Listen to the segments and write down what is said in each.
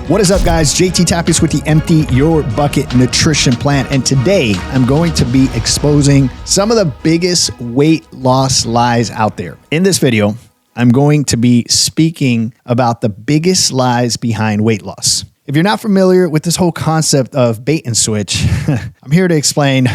What is up, guys? JT Tapias with the Empty Your Bucket Nutrition Plan. And today I'm going to be exposing some of the biggest weight loss lies out there. In this video, I'm going to be speaking about the biggest lies behind weight loss. If you're not familiar with this whole concept of bait and switch, I'm here to explain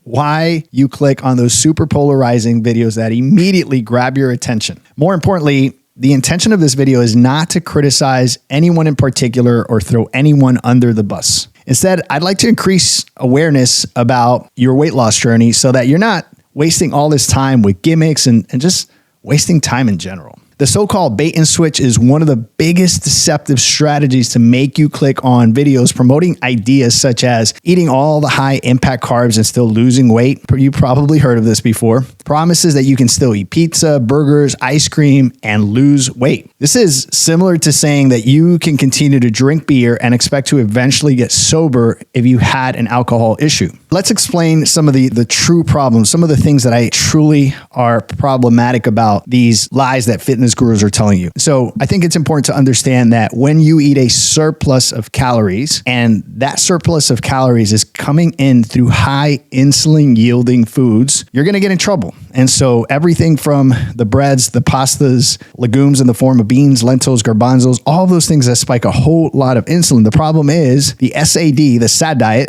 why you click on those super polarizing videos that immediately grab your attention. More importantly, the intention of this video is not to criticize anyone in particular or throw anyone under the bus. Instead, I'd like to increase awareness about your weight loss journey so that you're not wasting all this time with gimmicks and just wasting time in general. The so-called bait and switch is one of the biggest deceptive strategies to make you click on videos promoting ideas such as eating all the high impact carbs and still losing weight. You probably heard of this before. Promises that you can still eat pizza, burgers, ice cream, and lose weight. This is similar to saying that you can continue to drink beer and expect to eventually get sober if you had an alcohol issue. Let's explain some of the true problems, some of the things that I truly are problematic about these lies that fitness gurus are telling you. So I think it's important to understand that when you eat a surplus of calories, and that surplus of calories is coming in through high insulin yielding foods, you're going to get in trouble. And so everything from the breads, the pastas, legumes in the form of beans, lentils, garbanzos, all those things that spike a whole lot of insulin. The problem is the SAD, the SAD diet,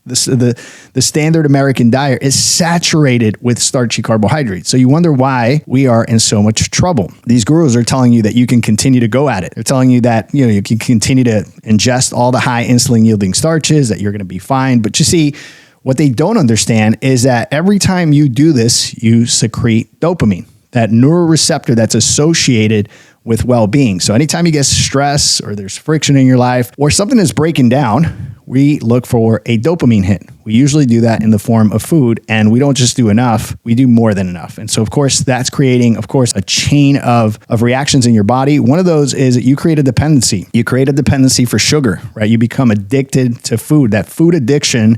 the standard American diet is saturated with starchy carbohydrates. So you wonder why we are in so much trouble. These gurus are telling you that you can continue to go at it. They're telling you that you can continue to ingest all the high insulin yielding starches, that you're going to be fine. But you see, what they don't understand is that every time you do this, you secrete dopamine, that neuroreceptor that's associated with well-being. So anytime you get stress or there's friction in your life or something is breaking down, we look for a dopamine hit. We usually do that in the form of food, and we don't just do enough, we do more than enough. And so, of course, that's creating, a chain of reactions in your body. One of those is that you create a dependency. You create a dependency for sugar, right? You become addicted to food. That food addiction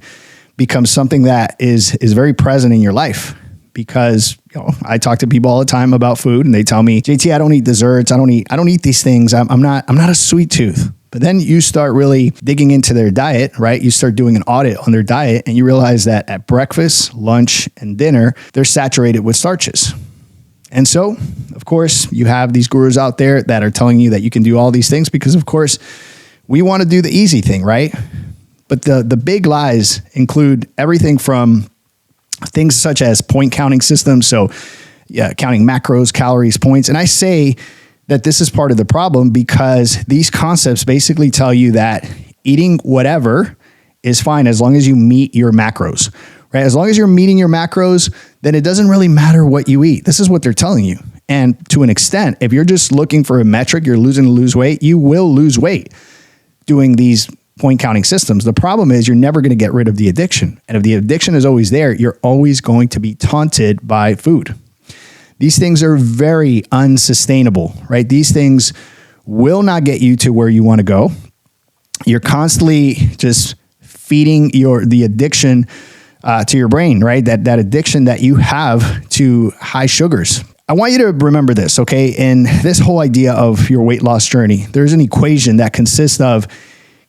becomes something that is very present in your life. Because I talk to people all the time about food, and they tell me, JT, I don't eat desserts. I don't eat these things. I'm not a sweet tooth. But then you start really digging into their diet, right? You start doing an audit on their diet, and you realize that at breakfast, lunch, and dinner, they're saturated with starches. And so, of course, you have these gurus out there that are telling you that you can do all these things because, of course, we want to do the easy thing, right? But the big lies include everything from things such as point counting systems. So counting macros, calories, points. And I say that this is part of the problem because these concepts basically tell you that eating whatever is fine as long as you meet your macros, right? As long as you're meeting your macros, then it doesn't really matter what you eat. This is what they're telling you. And to an extent, if you're just looking for a metric, you're losing to lose weight, you will lose weight doing these point counting systems. The problem is you're never going to get rid of the addiction. And if the addiction is always there, you're always going to be taunted by food. These things are very unsustainable, right? These things will not get you to where you want to go. You're constantly just feeding the addiction to your brain, right? That addiction that you have to high sugars. I want you to remember this, okay? In this whole idea of your weight loss journey, there's an equation that consists of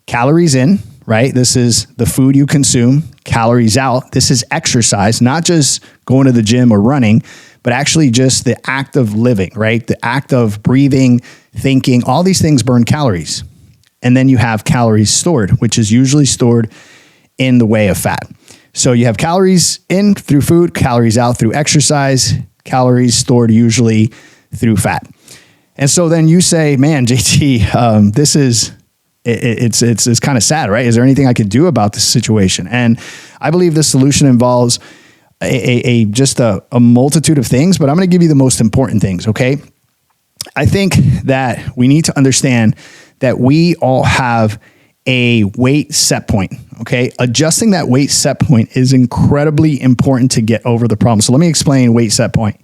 calories in, right? This is the food you consume. Calories out. This is exercise, not just going to the gym or running, but actually just the act of living, right? The act of breathing, thinking, all these things burn calories. And then you have calories stored, which is usually stored in the way of fat. So you have calories in through food, calories out through exercise, calories stored usually through fat. And so then you say, man, JT, this is... It's kind of sad, right? Is there anything I could do about this situation? And I believe the solution involves just a multitude of things, but I'm going to give you the most important things, okay? I think that we need to understand that we all have a weight set point, okay? Adjusting that weight set point is incredibly important to get over the problem. So let me explain weight set point.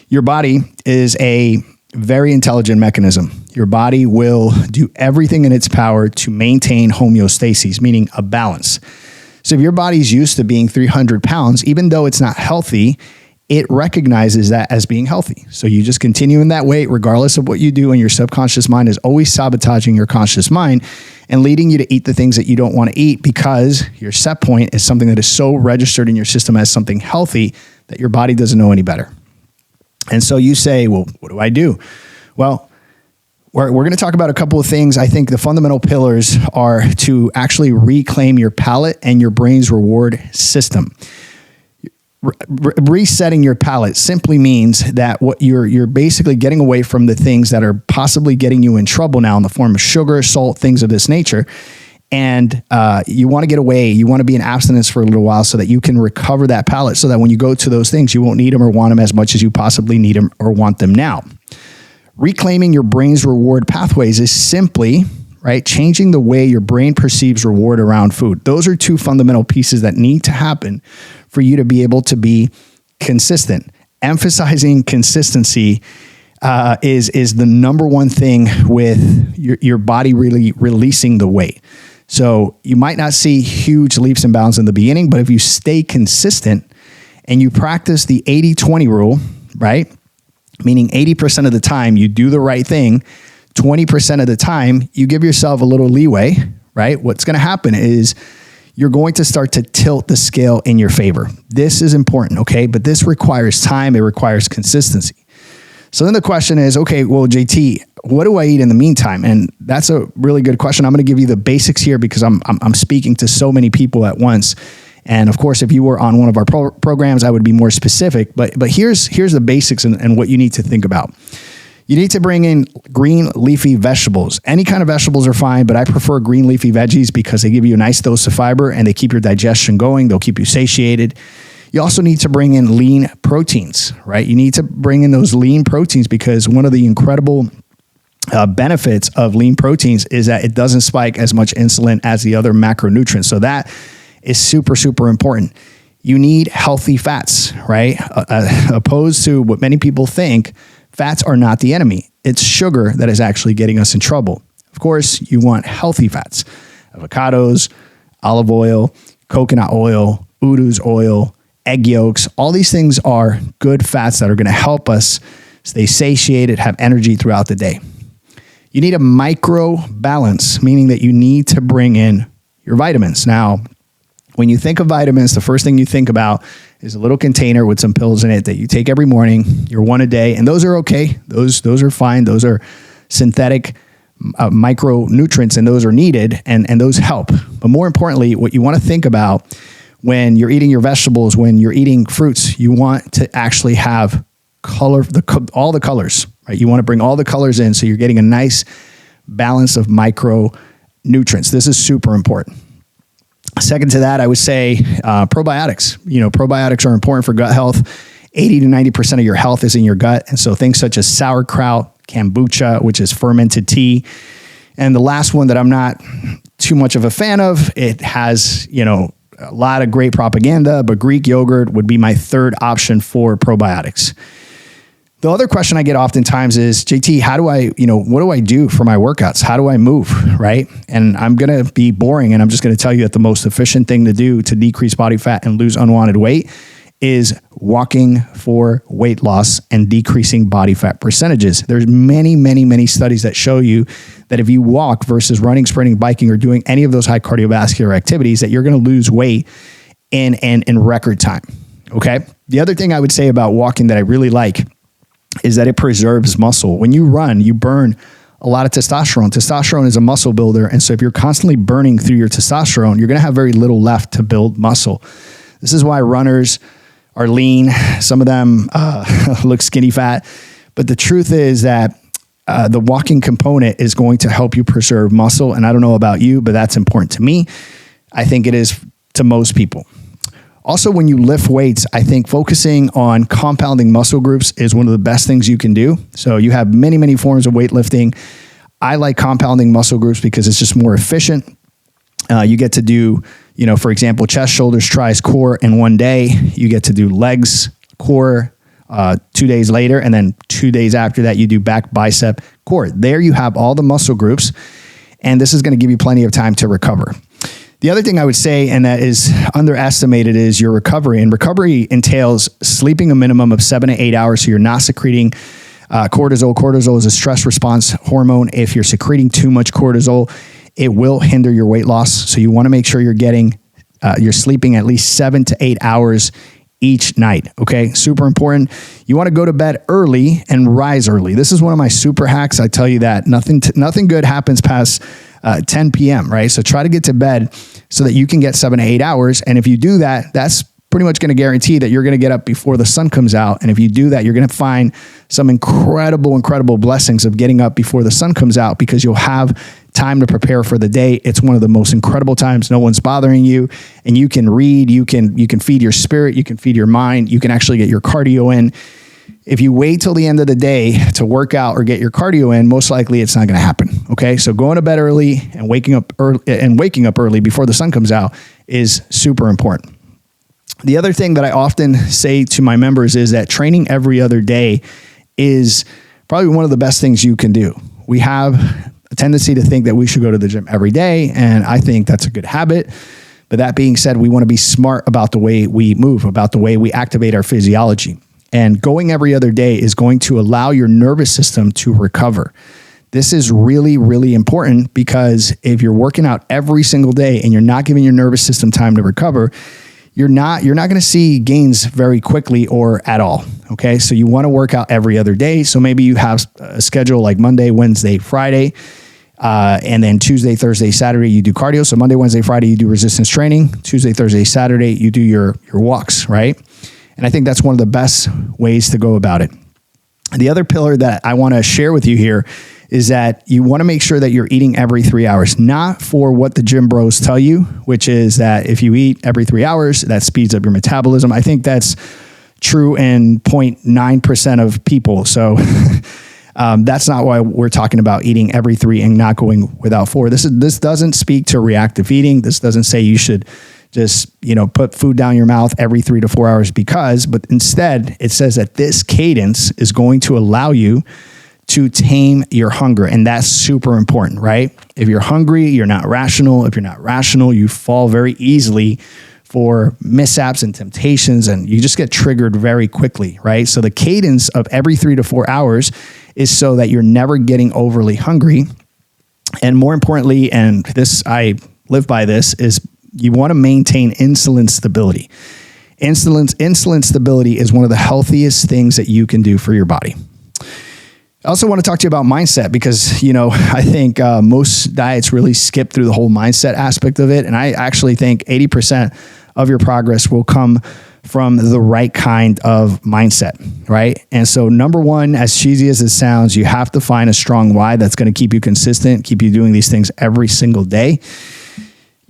Your body is a very intelligent mechanism. Your body will do everything in its power to maintain homeostasis, meaning a balance. So if your body's used to being 300 pounds, even though it's not healthy, it recognizes that as being healthy. So you just continue in that weight regardless of what you do, and your subconscious mind is always sabotaging your conscious mind. and leading you to eat the things that you don't want to eat because your set point is something that is so registered in your system as something healthy that your body doesn't know any better. And so you say, well, what do I do? Well, we're going to talk about a couple of things. I think the fundamental pillars are to actually reclaim your palate and your brain's reward system. Resetting your palate simply means that what you're basically getting away from the things that are possibly getting you in trouble now in the form of sugar, salt, things of this nature. And you want to get away. You want to be in abstinence for a little while so that you can recover that palate so that when you go to those things, you won't need them or want them as much as you possibly need them or want them now. Reclaiming your brain's reward pathways is simply, right, changing the way your brain perceives reward around food. Those are two fundamental pieces that need to happen for you to be able to be consistent. Emphasizing consistency is the number one thing with your body really releasing the weight. So you might not see huge leaps and bounds in the beginning, but if you stay consistent and you practice the 80-20 rule, right? Meaning 80% of the time you do the right thing, 20% of the time you give yourself a little leeway, right? What's going to happen is you're going to start to tilt the scale in your favor. This is important, okay? But this requires time. It requires consistency. So then the question is, okay, well, JT, what do I eat in the meantime? And that's a really good question. I'm going to give you the basics here because I'm speaking to so many people at once. And of course, if you were on one of our programs, I would be more specific. But here's the basics and what you need to think about. You need to bring in green leafy vegetables. Any kind of vegetables are fine, but I prefer green leafy veggies because they give you a nice dose of fiber and they keep your digestion going. They'll keep you satiated. You also need to bring in lean proteins, right? You need to bring in those lean proteins because one of the incredible benefits of lean proteins is that it doesn't spike as much insulin as the other macronutrients. So that is super, super important. You need healthy fats, right? Opposed to what many people think, fats are not the enemy. It's sugar that is actually getting us in trouble. Of course, you want healthy fats, avocados, olive oil, coconut oil, udo's oil, egg yolks. All these things are good fats that are going to help us stay satiated, have energy throughout the day. You need a micro balance, meaning that you need to bring in your vitamins. Now, when you think of vitamins, the first thing you think about is a little container with some pills in it that you take every morning. You're one a day, and those are okay. Those are fine. Those are synthetic micronutrients, and those are needed, and those help. But more importantly, what you want to think about when you're eating your vegetables, when you're eating fruits, you want to actually have color, all the colors, right? You want to bring all the colors in so you're getting a nice balance of micronutrients. This is super important. Second to that, I would say probiotics. Probiotics are important for gut health. 80 to 90% of your health is in your gut. And so things such as sauerkraut, kombucha, which is fermented tea. And the last one that I'm not too much of a fan of, it has, a lot of great propaganda, but Greek yogurt would be my third option for probiotics. The other question I get oftentimes is, JT, what do I do for my workouts? How do I move, right? And I'm going to be boring, and I'm just going to tell you that the most efficient thing to do to decrease body fat and lose unwanted weight is walking for weight loss and decreasing body fat percentages. There's many, many, many studies that show you that if you walk versus running, sprinting, biking, or doing any of those high cardiovascular activities, that you're going to lose weight in record time, okay? The other thing I would say about walking that I really like is that it preserves muscle. When you run, you burn a lot of testosterone. Testosterone is a muscle builder. And so if you're constantly burning through your testosterone, you're going to have very little left to build muscle. This is why runners are lean. Some of them look skinny fat. But the truth is that the walking component is going to help you preserve muscle. And I don't know about you, but that's important to me. I think it is to most people. Also, when you lift weights, I think focusing on compounding muscle groups is one of the best things you can do. So you have many, many forms of weightlifting. I like compounding muscle groups because it's just more efficient. You get to do, for example, chest, shoulders, tries, core in one day. You get to do legs, core 2 days later, and then 2 days after that, you do back, bicep, core. There you have all the muscle groups, and this is going to give you plenty of time to recover. The other thing I would say, and that is underestimated, is your recovery. And recovery entails sleeping a minimum of 7 to 8 hours so you're not secreting cortisol. Cortisol is a stress response hormone. If you're secreting too much cortisol, it will hinder your weight loss. So you want to make sure you're sleeping at least 7 to 8 hours each night. Okay. Super important. You want to go to bed early and rise early. This is one of my super hacks. I tell you that nothing good happens past 10 p.m. right? So try to get to bed so that you can get 7 to 8 hours. And if you do that, that's pretty much going to guarantee that you're going to get up before the sun comes out. And if you do that, you're going to find some incredible blessings of getting up before the sun comes out, because you'll have time to prepare for the day. It's one of the most incredible times. No one's bothering you, and you can read, you can feed your spirit, you can feed your mind, you can actually get your cardio in. If you wait till the end of the day to work out or get your cardio in, most likely it's not going to happen. Okay. So going to bed early and waking up early before the sun comes out is super important. The other thing that I often say to my members is that training every other day is probably one of the best things you can do. We have a tendency to think that we should go to the gym every day, and I think that's a good habit. But that being said, we want to be smart about the way we move, about the way we activate our physiology. And going every other day is going to allow your nervous system to recover. This is really, really important, because if you're working out every single day and you're not giving your nervous system time to recover, you're not going to see gains very quickly or at all. Okay. So you want to work out every other day. So maybe you have a schedule like Monday, Wednesday, Friday, and then Tuesday, Thursday, Saturday, you do cardio. So Monday, Wednesday, Friday, you do resistance training. Tuesday, Thursday, Saturday, you do your walks, right? And I think that's one of the best ways to go about it. The other pillar that I want to share with you here is that you want to make sure that you're eating every 3 hours, not for what the gym bros tell you, which is that if you eat every 3 hours, that speeds up your metabolism. I think that's true in 0.9% of people. So that's not why we're talking about eating every 3 and not going without 4. This doesn't speak to reactive eating. This doesn't say you should just, put food down your mouth every 3 to 4 hours but instead it says that this cadence is going to allow you to tame your hunger. And that's super important, right? If you're hungry, you're not rational. If you're not rational, you fall very easily for mishaps and temptations, and you just get triggered very quickly, right? So the cadence of every 3 to 4 hours is so that you're never getting overly hungry. And more importantly, and this, I live by this, is you want to maintain insulin stability. Insulin stability is one of the healthiest things that you can do for your body. I also want to talk to you about mindset, because, I think most diets really skip through the whole mindset aspect of it. And I actually think 80% of your progress will come from the right kind of mindset, right? And so number one, as cheesy as it sounds, you have to find a strong why that's going to keep you consistent, keep you doing these things every single day.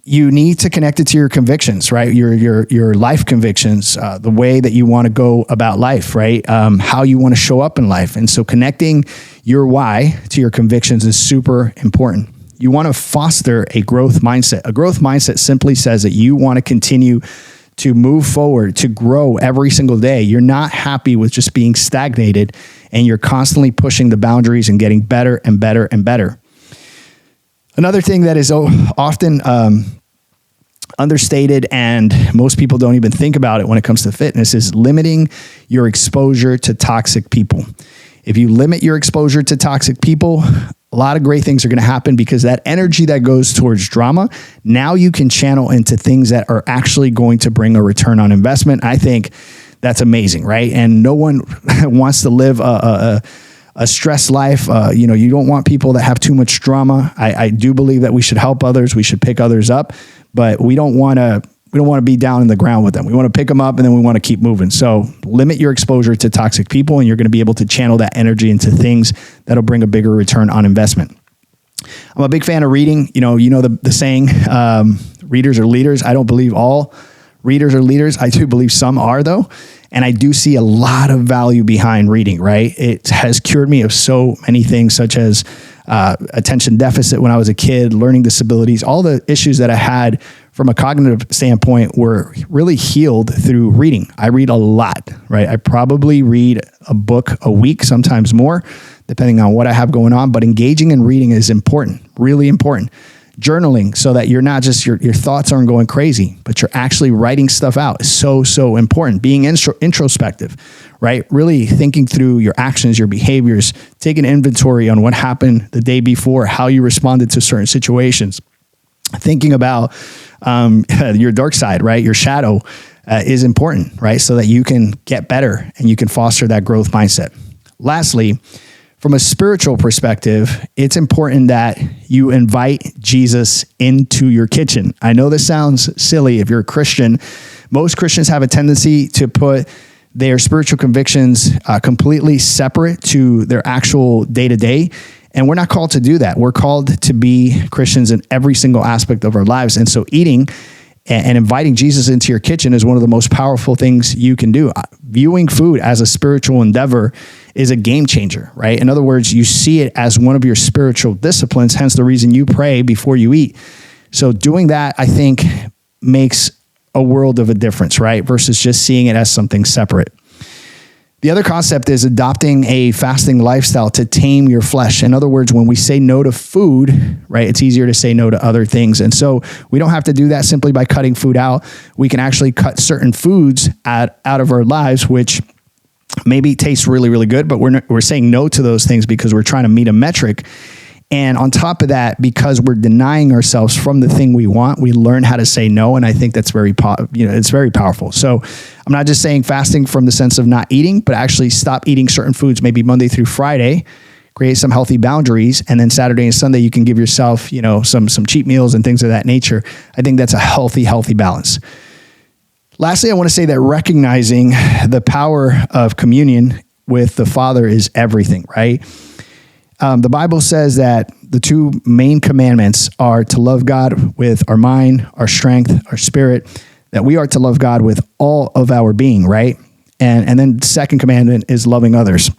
You need to connect it to your convictions, right? Your life convictions, the way that you want to go about life, right? How you want to show up in life. And so connecting your why to your convictions is super important. You want to foster a growth mindset. A growth mindset simply says that you want to continue to move forward, to grow every single day. You're not happy with just being stagnated, and you're constantly pushing the boundaries and getting better and better and better. Another thing that is often understated, and most people don't even think about it when it comes to fitness, is limiting your exposure to toxic people. If you limit your exposure to toxic people, a lot of great things are going to happen, because that energy that goes towards drama, now you can channel into things that are actually going to bring a return on investment. I think that's amazing, right? And no one wants to live a stressed life. You don't want people that have too much drama. I do believe that we should help others. We should pick others up, but we don't want to be down in the ground with them. We want to pick them up, and then we want to keep moving. So limit your exposure to toxic people, and you're going to be able to channel that energy into things that'll bring a bigger return on investment. I'm a big fan of reading. The saying, readers are leaders. I don't believe all readers are leaders. I do believe some are, though. And I do see a lot of value behind reading, right? It has cured me of so many things, such as attention deficit when I was a kid, learning disabilities. All the issues that I had from a cognitive standpoint were really healed through reading. I read a lot, right? I probably read a book a week, sometimes more, depending on what I have going on. But engaging in reading is important, really important. Journaling, so that you're not just, your thoughts aren't going crazy, but you're actually writing stuff out, is so important. Being introspective, right? Really thinking through your actions, your behaviors, taking inventory on what happened the day before, how you responded to certain situations. Thinking about your dark side, right? Your shadow is important, right? So that you can get better and you can foster that growth mindset. Lastly, from a spiritual perspective, it's important that you invite Jesus into your kitchen. I know this sounds silly if you're a Christian. Most Christians have a tendency to put their spiritual convictions completely separate to their actual day-to-day. And we're not called to do that. We're called to be Christians in every single aspect of our lives. And so eating and inviting Jesus into your kitchen is one of the most powerful things you can do. Viewing food as a spiritual endeavor is a game changer, right? In other words, you see it as one of your spiritual disciplines, hence the reason you pray before you eat. So doing that, I think, makes a world of a difference, right? Versus just seeing it as something separate. The other concept is adopting a fasting lifestyle to tame your flesh. In other words, when we say no to food, right, it's easier to say no to other things. And so we don't have to do that simply by cutting food out. We can actually cut certain foods out of our lives, which maybe taste really, really good, but we're saying no to those things because we're trying to meet a metric. And on top of that, because we're denying ourselves from the thing we want, we learn how to say no. And I think that's it's very powerful. So I'm not just saying fasting from the sense of not eating, but actually stop eating certain foods, maybe Monday through Friday, create some healthy boundaries. And then Saturday and Sunday, you can give yourself, some cheat meals and things of that nature. I think that's a healthy balance. Lastly, I want to say that recognizing the power of communion with the Father is everything, right? The Bible says that the two main commandments are to love God with our mind, our strength, our spirit, that we are to love God with all of our being, right? And then the second commandment is loving others.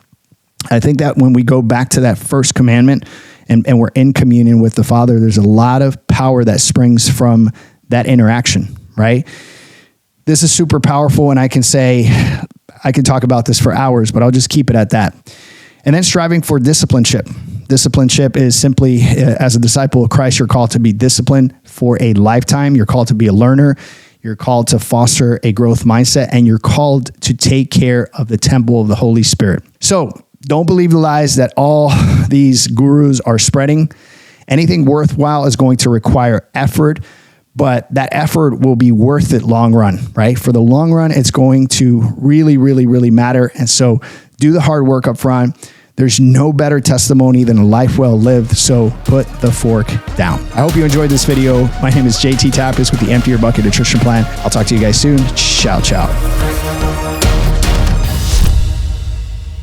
I think that when we go back to that first commandment and we're in communion with the Father, there's a lot of power that springs from that interaction, right? This is super powerful, and I can talk about this for hours, but I'll just keep it at that. And then striving for discipleship. Discipleship is simply, as a disciple of Christ, you're called to be disciplined for a lifetime. You're called to be a learner. You're called to foster a growth mindset, and you're called to take care of the temple of the Holy Spirit. So don't believe the lies that all these gurus are spreading. Anything worthwhile is going to require effort, but that effort will be worth it long run, right? For the long run, it's going to really, really, really matter. And so do the hard work up front. There's no better testimony than a life well lived, so put the fork down. I hope you enjoyed this video. My name is JT Tapias with the Empty Your Bucket Nutrition Plan. I'll talk to you guys soon. Ciao, ciao.